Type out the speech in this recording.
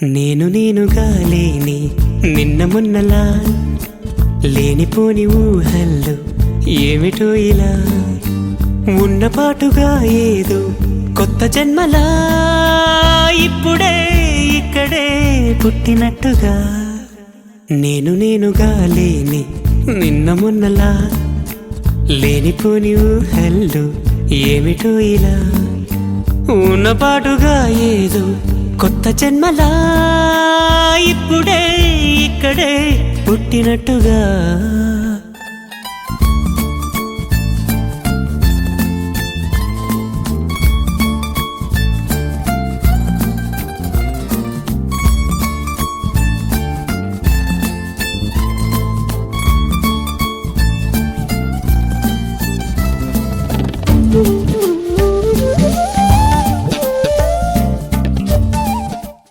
నేనుగా లేని నిన్న మొన్నలా లేనిపోని ఊహల్లో ఏమిటో ఇలా ఉన్నపాటుగా ఏదో కొత్త జన్మలా ఇప్పుడే ఇక్కడే పుట్టినట్టుగా నేనుగా లేని నిన్న మొన్నలా లేనిపోని ఊహల్లో ఏమిటో ఇలా ఉన్నపాటుగా ఏదో కొత్త జన్మలా ఇప్పుడే ఇక్కడే పుట్టినట్టుగా